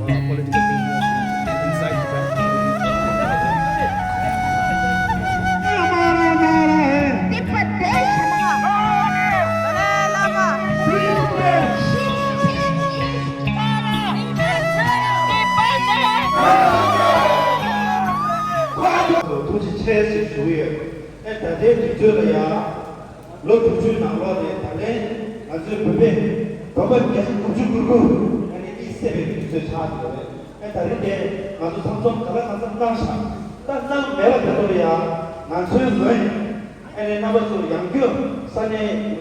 political prisoners inside Tibet. 도시 체스 주위에 대대 뒤져야 로드 줄 나와야 달래 아주 법에 법을 계속 구축하고 아니 이세에 뒤져 차도 다른데 아주 삼성 가서 땅상 매라 되더야 난 소용을 아니 나버서 양교 산에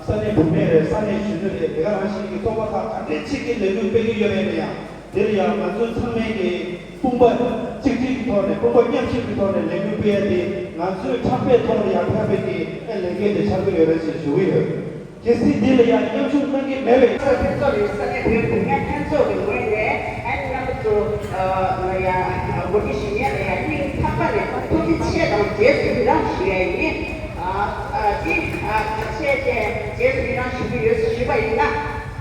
산에 보면에 산에 주는데 내가 하시는 게 또바다 같이 내고 빼기 전에야 내려야 완전 상명이 풍번 직직부터네 풍번 냠식부터네 레귤비에디 난수 참배토로 약하베디 엘레게데 참고 여러시 주의요 제시 딜이야 냠식 땅에 매회 sorry, sangat dengan cancel dengan and number two, conditionnya ini apa ya? Posisi dalam jenis bilang sih ini, jenis bilang sih ini,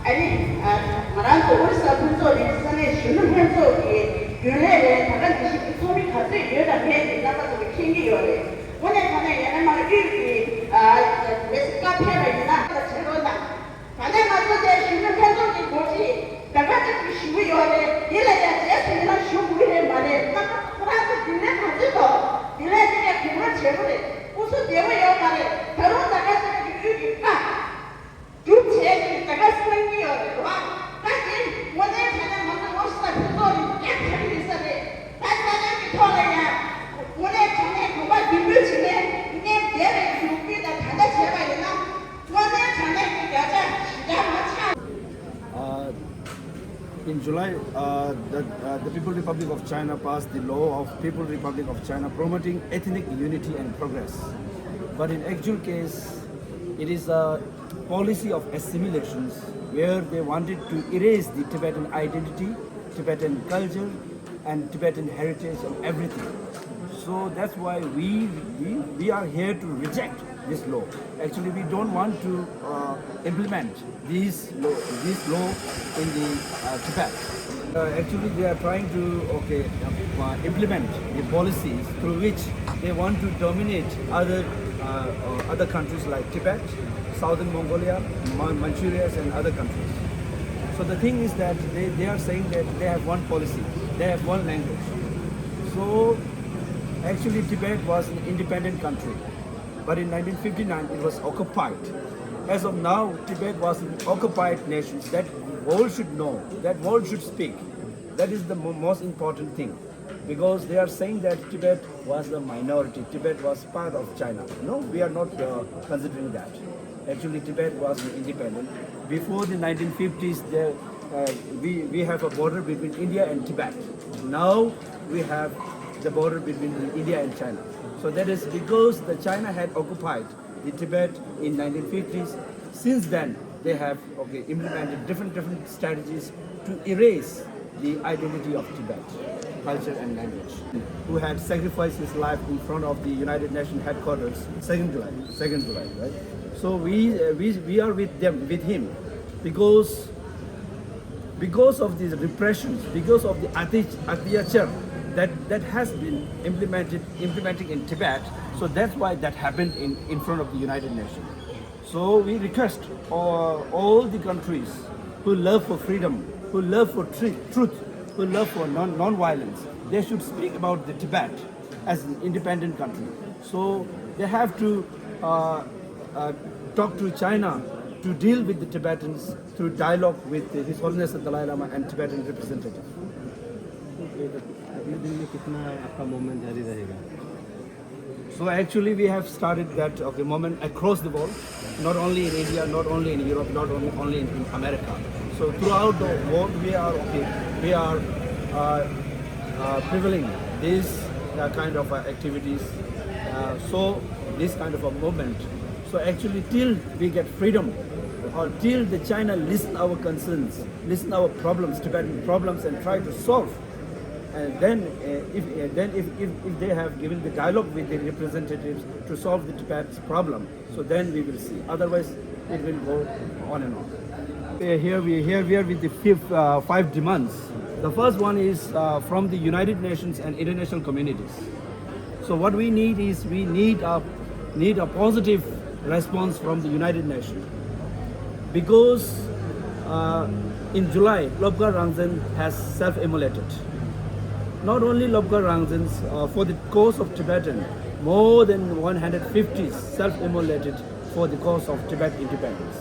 ini orang tu urus punca di sana sih punca ini, gunanya takkan sih suami kasih dia dah ni dapat tu tinggi orang. Mana mana yang mana ini, basic apa ni nak cerita. Karena macam dia sudah kerja di bodi, kerja di sini ada, dia lagi jadi orang syukur ni mana, nak orang tu dia kerja tu, dia dia kerja cewek, usul dia yang mana, kalau tak kerja di sini kan, jual tak kerja ni orang, tapi mana mana mana usul tu yang kerja di sana, tak kerja di sana ya, mana kerja kuat di sini, ini dia yang syukur dah kerja cewek ni nak. In July, the People's Republic of China passed the law of People's Republic of China promoting ethnic unity and progress. But in actual case, it is a policy of assimilations where they wanted to erase the Tibetan identity, Tibetan culture, and Tibetan heritage and everything. So that's why we are here to reject this law. Actually, we don't want to implement this law in the Tibet. Actually, they are trying to implement the policies through which they want to dominate other countries like Tibet, Southern Mongolia, Manchuria, and other countries. So the thing is that they are saying that they have one policy, they have one language. So actually, Tibet was an independent country. But in 1959, it was occupied. As of now, Tibet was an occupied nation. That world should know, that world should speak. That is the most important thing. Because they are saying that Tibet was a minority, Tibet was part of China. No, we are not considering that. Actually, Tibet was independent. Before the 1950s, we have a border between India and Tibet. Now we have the border between India and China. So that is because the China had occupied the Tibet in 1950s. Since then, they have implemented different strategies to erase the identity of Tibet, culture and language. Who had sacrificed his life in front of the United Nations headquarters, 2nd July, right? So we are with him, because of these repressions, because of the atyachar that has been implementing in Tibet. So that's why that happened in front of the United Nations. So we request all the countries who love for freedom, who love for truth, who love for non-violence, they should speak about the Tibet as an independent country. So they have to talk to China to deal with the Tibetans through dialogue with His Holiness the Dalai Lama and Tibetan representative. अगले दिन में कितना आपका movement जारी रहेगा? So actually we have started that movement across the world, not only in India, not only in Europe, not only in America. So throughout the world we are prevailing these kind of activities. So this kind of a movement. So actually till we get freedom, or till the China listen our concerns, listen our problems, Tibetan problems, and try to solve. And then, if they have given the dialogue with the representatives to solve the Tibet's problem, so then we will see. Otherwise, it will go on and on. We are here with the 5 demands The first one is from the United Nations and international communities. So what we need is we need a positive response from the United Nations, because in July Lobkar Rangzin has self-immolated. Not only Lobkar Rangzin, for the cause of Tibetan, more than 150 self-immolated for the cause of Tibet independence.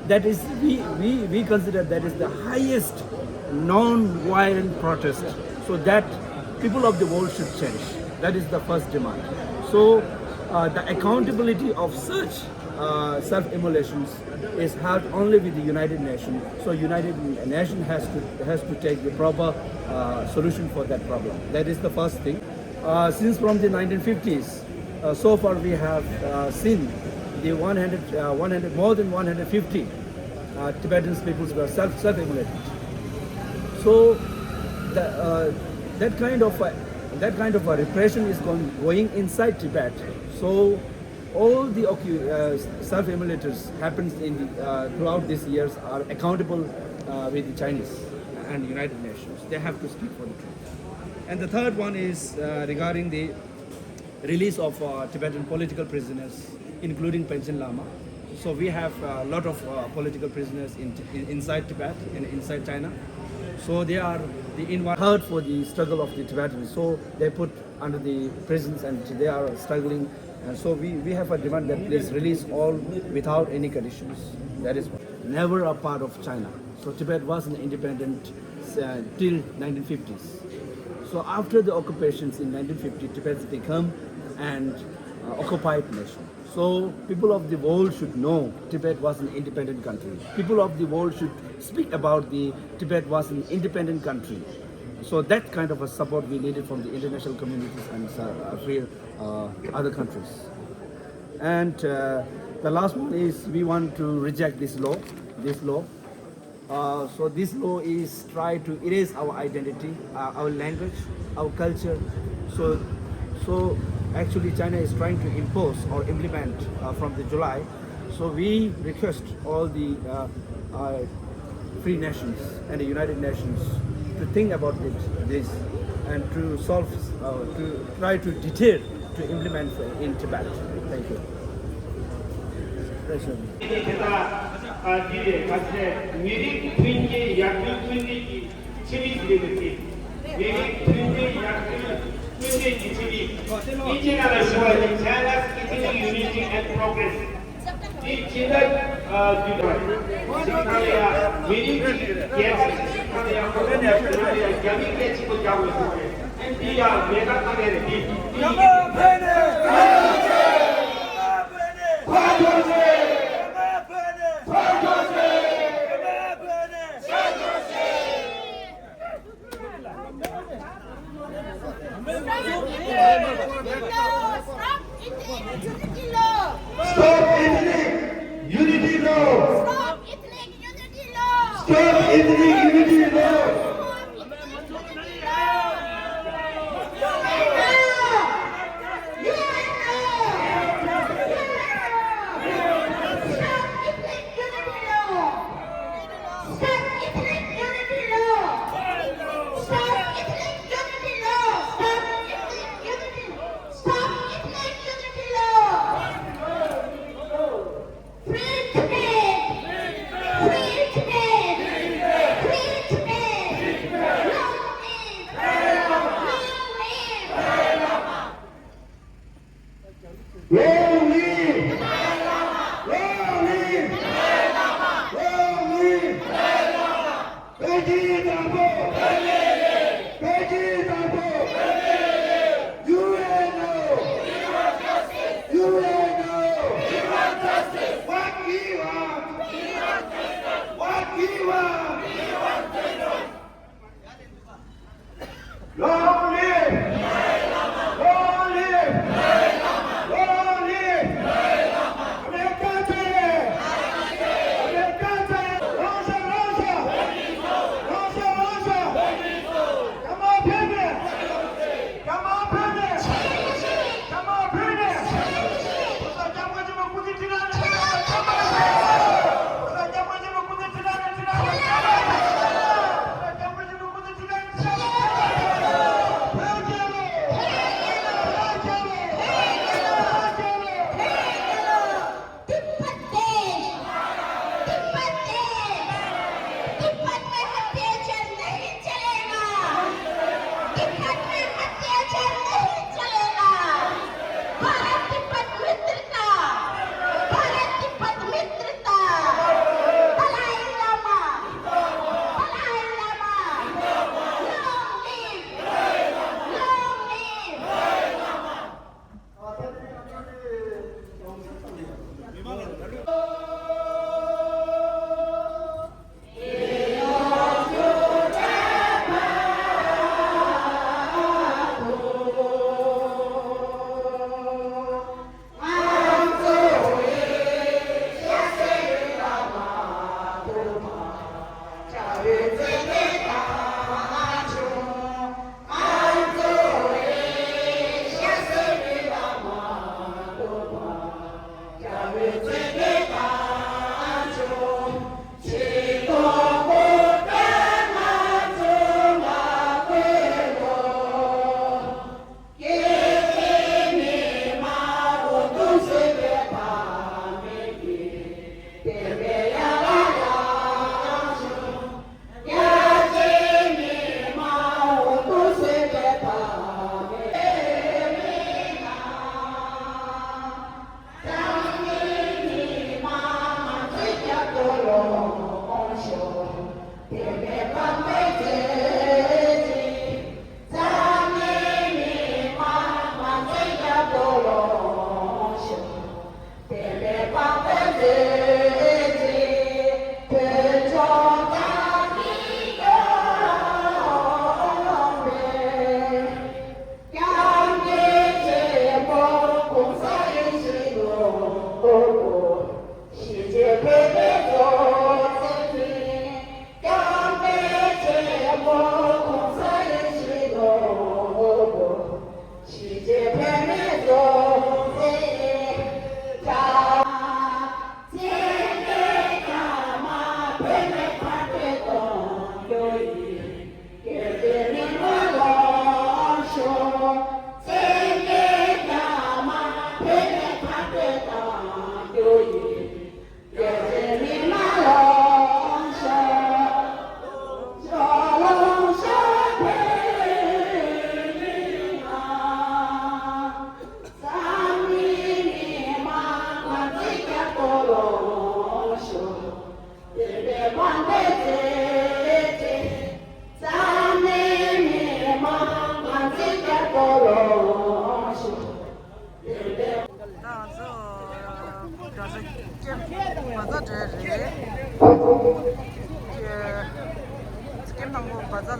That is, we consider that is the highest non-violent protest, so that people of the world should change. That is the first demand. So the accountability of such self-immolations is held only with the United Nations. So United Nations has to take the proper solution for that problem. That is the first thing. Since from the 1950s, so far we have seen the more than 150 Tibetan peoples were self-immolated. So that kind of a repression is going inside Tibet. So all the self-immolators happens throughout these years are accountable with the Chinese and United Nations. They have to speak for the truth. And the third one is regarding the release of Tibetan political prisoners, including Panchen Lama. So we have a lot of political prisoners inside Tibet and inside China. So they are hurt for the struggle of the Tibetans. So they put under the prisons and they are struggling. And so we have a demand that please release all without any conditions. That is never a part of China. So Tibet was an independent till 1950s. So after the occupations in 1950, Tibet became an occupied nation. So people of the world should know Tibet was an independent country. People of the world should speak about the Tibet was an independent country. So that kind of a support we needed from the international communities and other countries. And the last one is we want to reject this law. So this law is try to erase our identity, our language, our culture. So actually China is trying to impose or implement from the July. So we request all the free nations and the United Nations to think about this and to solve, to try to deter, to implement in Tibet. Thank you. Unity and progress. Stop ethnic unity law. Stop ethnic unity law. Stop ethnic unity law.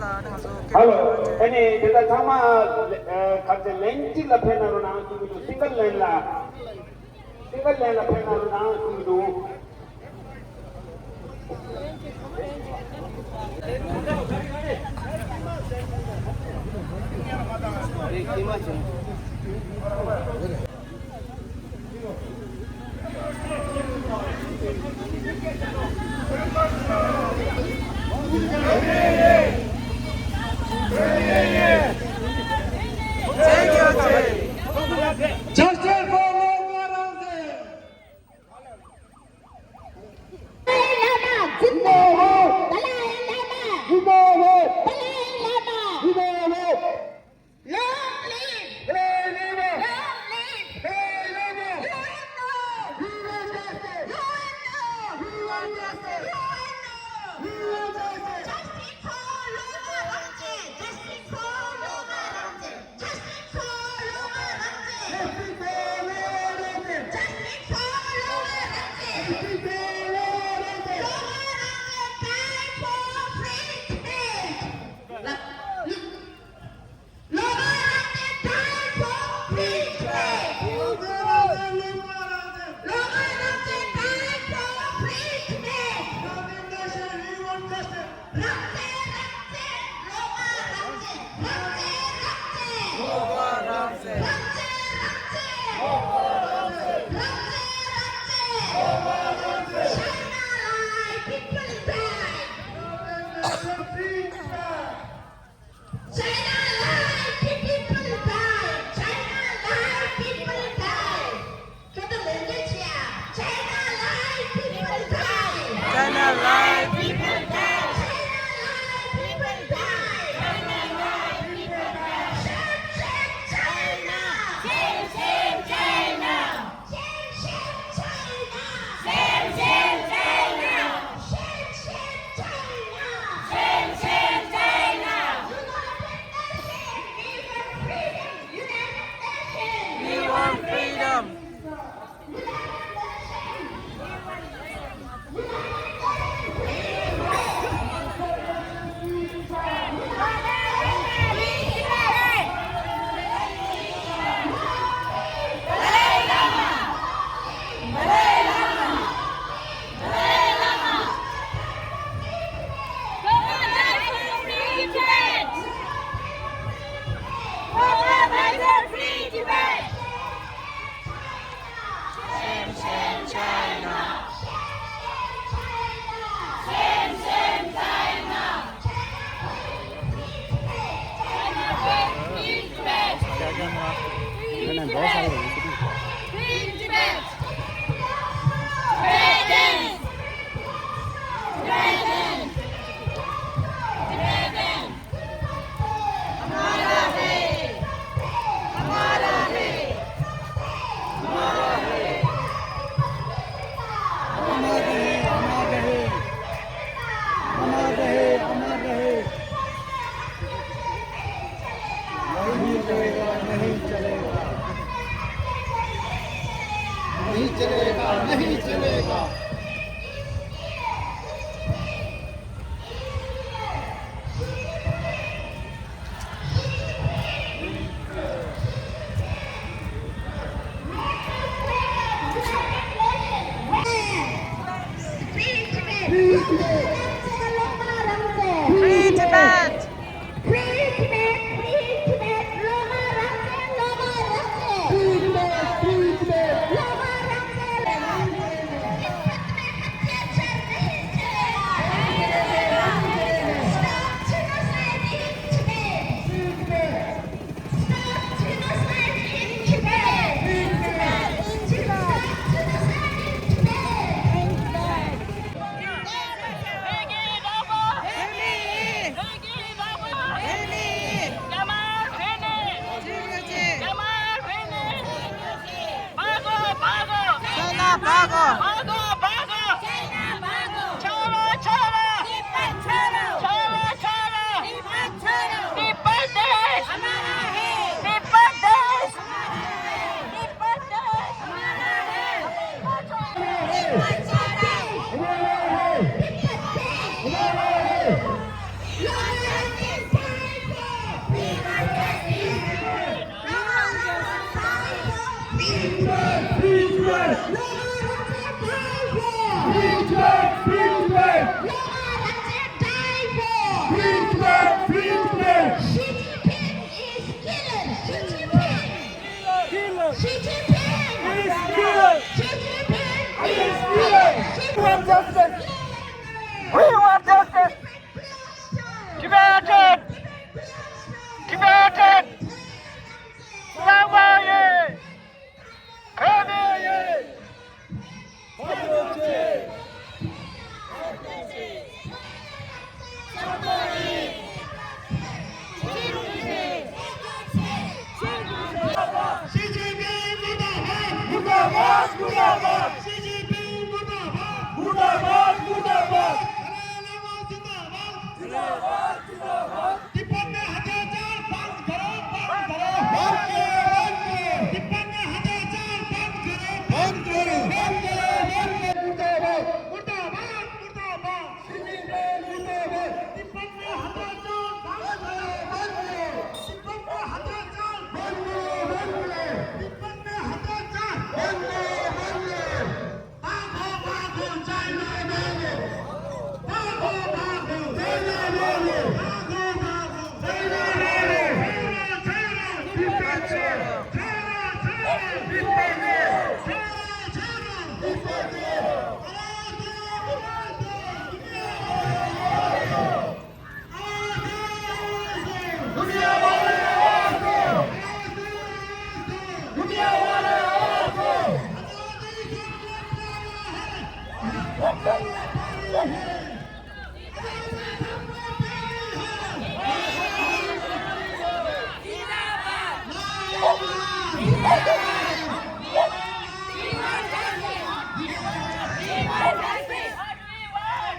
Hello, any the Tama cut the length la penaruna to do single lane la penaruna to do. Justice for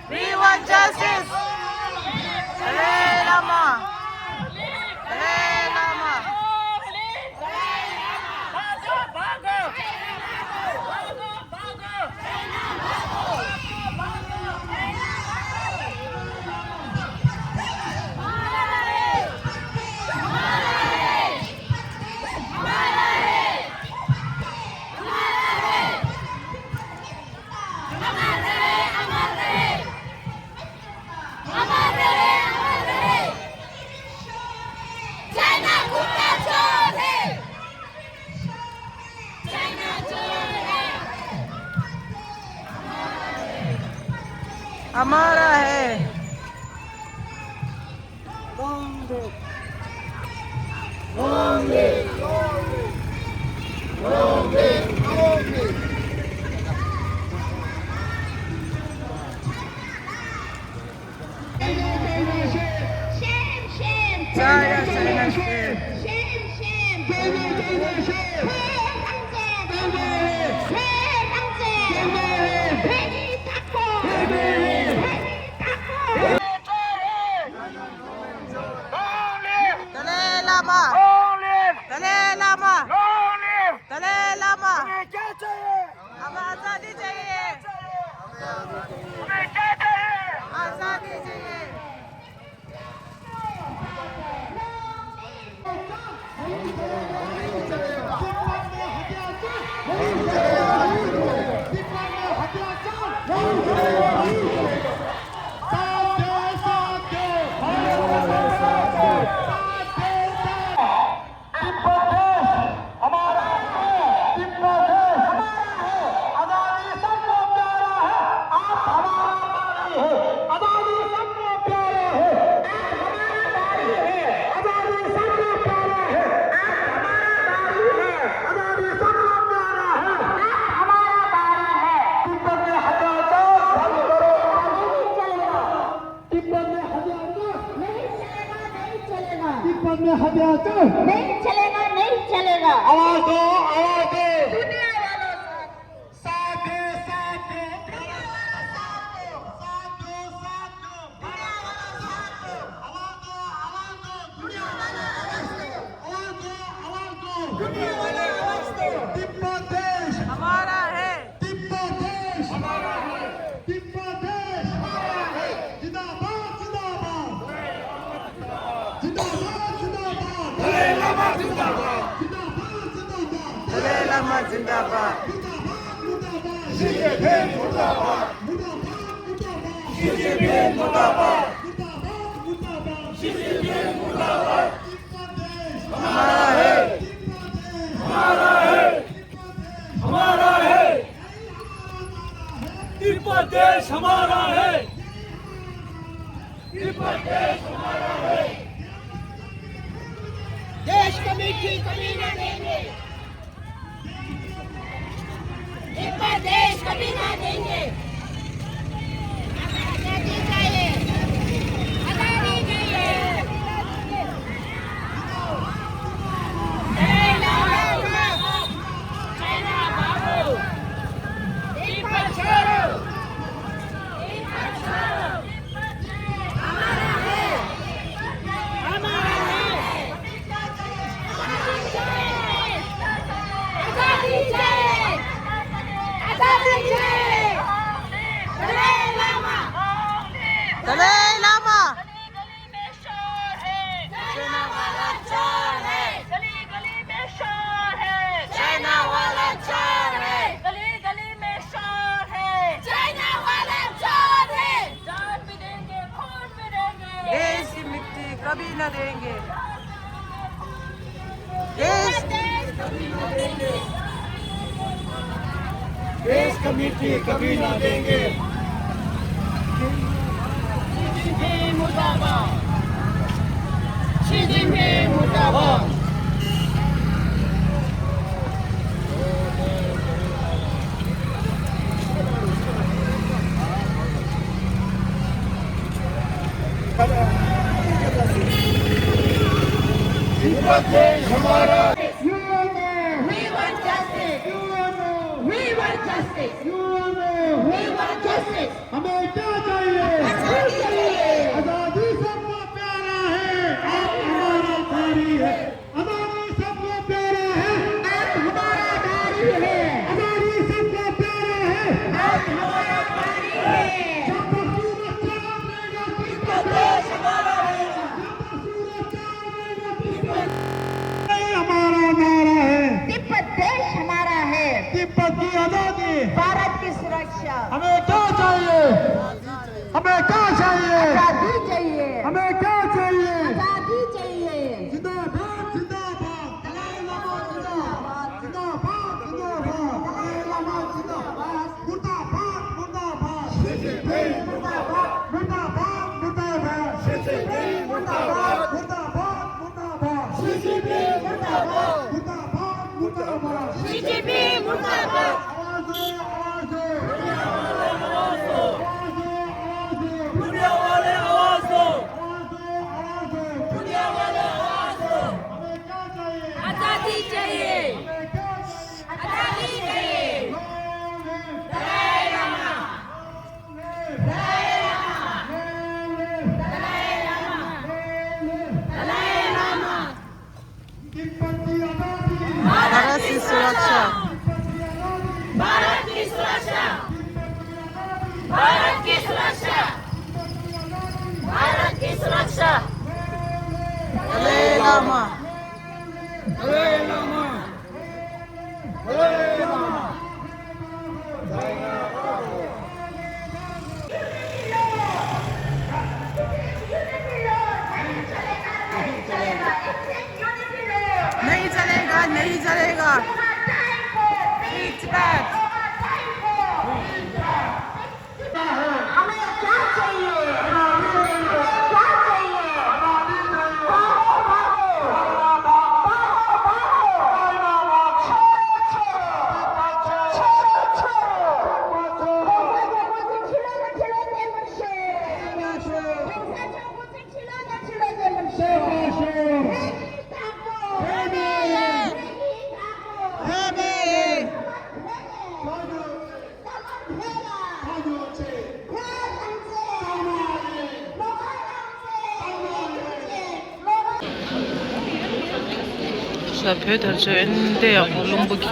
We want justice. Dalai Lama. Dalai Lama. हमारा है। China, China, shame. Dalai Lama. Dalai Lama. Dalai Lama. हमें आजादी चाहिए। आजादी चाहिए। नहीं चलेगा, नहीं चलेगा। आवाज दो, आवाज दो। दुनिया वालों साथ दो, साथ दो। दुनिया वाला साथ दो, साथ दो, साथ दो। दुनिया वाला साथ दो। आवाज दो, आवाज दो। दुनिया वाला आवाज दो। आवाज दो, आवाज दो। दुनिया वाले आवाज दो। तिब्बत देश हमारा है। तिब्बत देश हमारा है। तिब्बत देश हमारा है। जिंदाबाद, जिंदाबाद। जिंदाबाद, जिंदाबाद। दलाई लामा जिंदाबाद। जिंदाबाद, जिंदाबाद। दलाई लामा जिंदाबाद। बीजेपी मुर्दाबाद। बीजेपी मुर्दाबाद। बीजेपी मुर्दाबाद। हमारा है। हमारा है। हमारा है। तिब्बत देश हमारा है। तिब्बत देश हमारा है। देश को मीठी कभी न देंगे। तिब्बत देश कभी न देंगे। आजादी चाहिए, आजादी चाहिए। चाइना बाबू। देश का मिट्टी कभी ना देंगे। देश हमारा। We want justice. We want justice. We want justice. हमें क्या चाहिए? आजादी चाहिए। आजादी सबको प्यारा है, आप हमारा भारी है। आजादी सबको प्यारा है, आप हमारा नारी है। आजादी सबको प्यारा है। आप हमारा नारी है। जब तक सूरज चांद रहेगा, इसका देश हमारा है। जब तक सूरज चांद रहेगा, ये हमारा नारा है। तिब्बत देश हमारा है। तिब्बत की आजादी। भारत की सुरक्षा। हमें क्या चाहिए? हमें क्या चाहिए? आजादी चाहिए। हमें क्या चाहिए? आजादी चाहिए। जिंदाबाद जिंदाबाद दलाई लामा जिंदाबाद जिंदाबाद जिंदाबाद दलाई लामा जिंदाबाद मुर्दाबाद मुर्दाबाद मुर्दाबाद मुर्दाबाद मुर्दाबाद मुर्दाबाद मुर्दाबाद मुर्दाबाद मुर्दाबाद बीजेपी मुर्दाबाद। आवाज दो आवाज दो आजादी चाहिए। आजादी चाहिए। दलाई लामा। दलाई लामा। दलाई लामा। दलाई लामा। भारत की सुरक्षा। भारत की सुरक्षा। भारत की सुरक्षा। भारत की सुरक्षा। दलाई लामा। नहीं चलेगा, नहीं चलेगा। It's bad. हमें क्या चाहिए? क्या चाहिए? 별 달죠. 엔데야, 물렁부기.